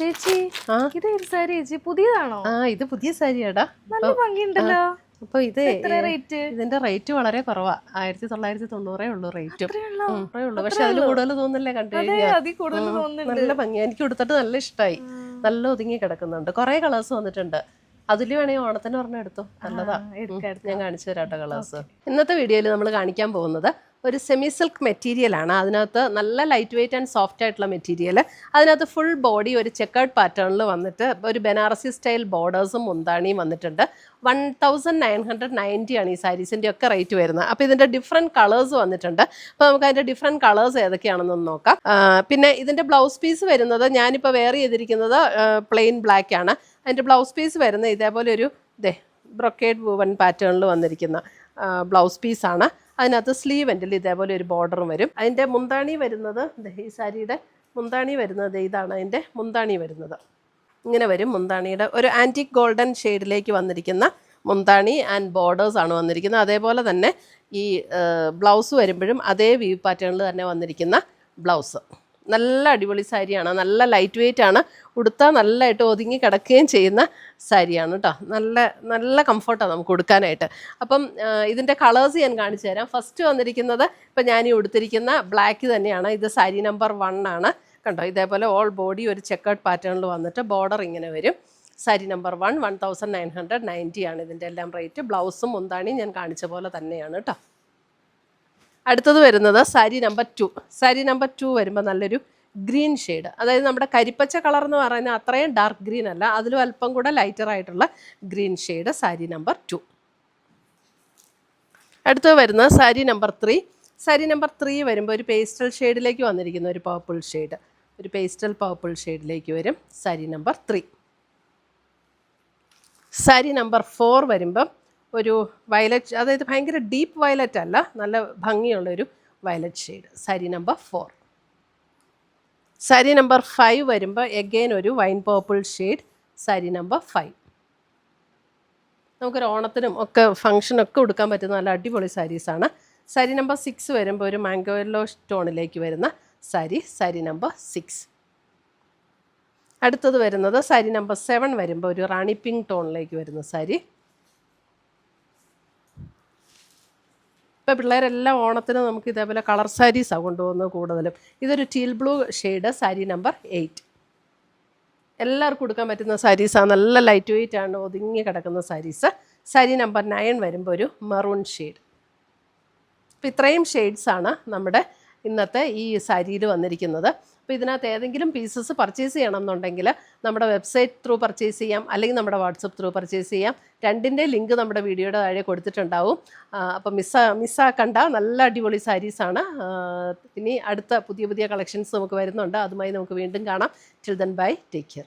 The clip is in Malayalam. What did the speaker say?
ചേച്ചി ഇത് ഏത് സാരി ചേച്ചി? പുതിയതാണോ? ഇത് പുതിയ സാരിയാടാ. നല്ല ഭംഗിയുണ്ടല്ലോ. അപ്പൊ ഇത് റേറ്റ്? ഇതിന്റെ റേറ്റ് വളരെ കുറവാ. 1990 ഉള്ളൂ റേറ്റും. പക്ഷെ അതിൽ കൂടുതൽ തോന്നില്ലേ കണ്ടു കഴിഞ്ഞാൽ? നല്ല ഭംഗിയാ. എനിക്ക് കൊടുത്തിട്ട് നല്ല ഇഷ്ടമായി. നല്ല ഒതുങ്ങി കിടക്കുന്നുണ്ട്. കുറെ കളേഴ്സ് വന്നിട്ടുണ്ട്. അതിൽ വേണമെങ്കിൽ ഓണത്തിന് പറഞ്ഞ എടുത്തോ, നല്ലതാ. ഞാൻ കാണിച്ചു തരാട്ടോ കളേഴ്സ്. ഇന്നത്തെ വീഡിയോയിൽ നമ്മൾ കാണിക്കാൻ പോകുന്നത് ഒരു സെമി സിൽക്ക് മെറ്റീരിയലാണ്. അതിനകത്ത് നല്ല ലൈറ്റ് വെയ്റ്റ് ആൻഡ് സോഫ്റ്റ് ആയിട്ടുള്ള മെറ്റീരിയൽ. അതിനകത്ത് ഫുൾ ബോഡി ഒരു ചെക്കേർഡ് പാറ്റേണിൽ വന്നിട്ട് ഒരു ബനാറസി സ്റ്റൈൽ ബോർഡേഴ്സും മുന്താണിയും വന്നിട്ടുണ്ട്. 1990 ആണ് ഈ സാരീസിൻ്റെ ഒക്കെ റേറ്റ് വരുന്നത്. അപ്പോൾ ഇതിൻ്റെ ഡിഫറെൻറ്റ് കളേഴ്സ് വന്നിട്ടുണ്ട്. അപ്പോൾ നമുക്ക് അതിൻ്റെ ഡിഫറെൻറ്റ് കളേഴ്സ് ഏതൊക്കെയാണെന്നൊന്ന് നോക്കാം. പിന്നെ ഇതിൻ്റെ ബ്ലൗസ് പീസ് വരുന്നത് ഞാനിപ്പോൾ വെയർ ചെയ്തിരിക്കുന്നത് പ്ലെയിൻ ബ്ലാക്ക് ആണ്. അതിൻ്റെ ബ്ലൗസ് പീസ് വരുന്നത് ഇതേപോലെ ഒരു ബ്രൊക്കേഡ് വൂവൻ പാറ്റേണിൽ വന്നിരിക്കുന്ന ബ്ലൗസ് പീസാണ്. അതിനകത്ത് സ്ലീവ് എൻഡിൽ ഇതേപോലെ ഒരു ബോർഡറും വരും. അതിൻ്റെ മുന്താണി വരുന്നത് ഈ സാരിയുടെ മുന്താണി വരുന്നത് ഇതാണ്. അതിൻ്റെ മുന്താണി വരുന്നത് ഇങ്ങനെ വരും. മുന്താണിയുടെ ഒരു ആൻറ്റിക് ഗോൾഡൻ ഷെയ്ഡിലേക്ക് വന്നിരിക്കുന്ന മുന്താണി ആൻഡ് ബോർഡേഴ്സ് ആണ് വന്നിരിക്കുന്നത്. അതേപോലെ തന്നെ ഈ ബ്ലൗസ് വരുമ്പോഴും അതേ വീവ് പാറ്റേണിൽ തന്നെ വന്നിരിക്കുന്ന ബ്ലൗസ്. നല്ല അടിപൊളി സാരിയാണ്. നല്ല ലൈറ്റ് വെയ്റ്റ് ആണ്. ഉടുത്താൽ നല്ലതായിട്ട് ഒതുങ്ങി കിടക്കുകയും ചെയ്യുന്ന സാരിയാണ് കേട്ടോ. നല്ല കംഫർട്ടാണ് നമുക്ക് ഉടുക്കാനായിട്ട്. അപ്പം ഇതിൻ്റെ കളേഴ്സ് ഞാൻ കാണിച്ചു തരാം. ഫസ്റ്റ് വന്നിരിക്കുന്നത് ഇപ്പം ഞാൻ ഈ ഉടുത്തിരിക്കുന്ന ബ്ലാക്ക് തന്നെയാണ്. ഇത് സാരി നമ്പർ 1 ആണ്. കണ്ടോ, ഇതേപോലെ ഓൾ ബോഡി ഒരു ചെക്കേർഡ് പാറ്റേണിൽ വന്നിട്ട് ബോർഡർ ഇങ്ങനെ വരും. സാരി നമ്പർ 1 1990 ആണ് ഇതിൻ്റെ എല്ലാം റേറ്റ്. ബ്ലൗസും മുന്താണിയും ഞാൻ കാണിച്ച പോലെ തന്നെയാണ് കേട്ടോ. അടുത്തത് വരുന്നത് സാരി നമ്പർ 2. സാരി നമ്പർ 2 വരുമ്പോൾ നല്ലൊരു ഗ്രീൻ ഷെയ്ഡ്, അതായത് നമ്മുടെ കരിപ്പച്ച കളർ എന്ന് പറയുന്നത് അത്രയും ഡാർക്ക് ഗ്രീൻ അല്ല, അതിലും അല്പം കൂടെ ലൈറ്റർ ആയിട്ടുള്ള ഗ്രീൻ ഷെയ്ഡ് സാരി നമ്പർ 2. അടുത്തത് വരുന്നത് സാരി നമ്പർ 3. സാരി നമ്പർ 3 വരുമ്പോൾ ഒരു പേസ്റ്റൽ ഷെയ്ഡിലേക്ക് വന്നിരിക്കുന്ന ഒരു പർപ്പിൾ ഷെയ്ഡ്, ഒരു പേസ്റ്റൽ പർപ്പിൾ ഷെയ്ഡിലേക്ക് വരും സാരി നമ്പർ 3. സാരി നമ്പർ 4 വരുമ്പം ഒരു വയലറ്റ്, അതായത് ഭയങ്കര ഡീപ്പ് വയലറ്റ് അല്ല, നല്ല ഭംഗിയുള്ളൊരു violet shade sari number 4. Sari number 5 വരുമ്പോൾ എഗെയിൻ ഒരു wine purple shade sari number 5. നമുക്കൊരു ഓണത്തിനും ഒക്കെ ഫംഗ്ഷനൊക്കെ കൊടുക്കാൻ പറ്റുന്ന നല്ല അടിപൊളി സാരീസാണ്. സാരി നമ്പർ 6 വരുമ്പോൾ ഒരു മാംഗോ യെല്ലോ ടോണിലേക്ക് വരുന്ന സാരി നമ്പർ 6. അടുത്തത് വരുന്നത് സാരി നമ്പർ 7 വരുമ്പോൾ ഒരു റാണി പിങ്ക് ടോണിലേക്ക് വരുന്ന സാരി. ഇപ്പോൾ പിള്ളേരെല്ലാം ഓണത്തിന് നമുക്ക് ഇതേപോലെ കളർ സാരീസാണ് കൊണ്ടുപോകുന്നത് കൂടുതലും. ഇതൊരു teal blue shade sari number 8. എല്ലാവർക്കും കൊടുക്കാൻ പറ്റുന്ന സാരീസാണ്. നല്ല ലൈറ്റ് വെയ്റ്റ് ആണ്, ഒതുങ്ങി കിടക്കുന്ന സാരീസ്. സാരി നമ്പർ 9 വരുമ്പോൾ ഒരു മെറൂൺ ഷെയ്ഡ്. അപ്പോൾ ഇത്രയും ഷെയ്ഡ്സാണ് നമ്മുടെ ഇന്നത്തെ ഈ സാരിയിൽ വന്നിരിക്കുന്നത്. അപ്പോൾ ഇതിനകത്ത് ഏതെങ്കിലും പീസസ് പർച്ചേസ് ചെയ്യണം എന്നുണ്ടെങ്കിൽ നമ്മുടെ വെബ്സൈറ്റ് ത്രൂ പർച്ചേസ് ചെയ്യാം, അല്ലെങ്കിൽ നമ്മുടെ വാട്സപ്പ് ത്രൂ പർച്ചേസ് ചെയ്യാം. രണ്ടിൻ്റെ ലിങ്ക് നമ്മുടെ വീഡിയോയുടെ താഴെ കൊടുത്തിട്ടുണ്ടാവും. അപ്പോൾ മിസ്സാക്കണ്ട. നല്ല അടിപൊളി സാരീസാണ്. ഇനി അടുത്ത പുതിയ കളക്ഷൻസ് നമുക്ക് വരുന്നുണ്ട്. അതുമായി നമുക്ക് വീണ്ടും കാണാം. Till then bye, take care.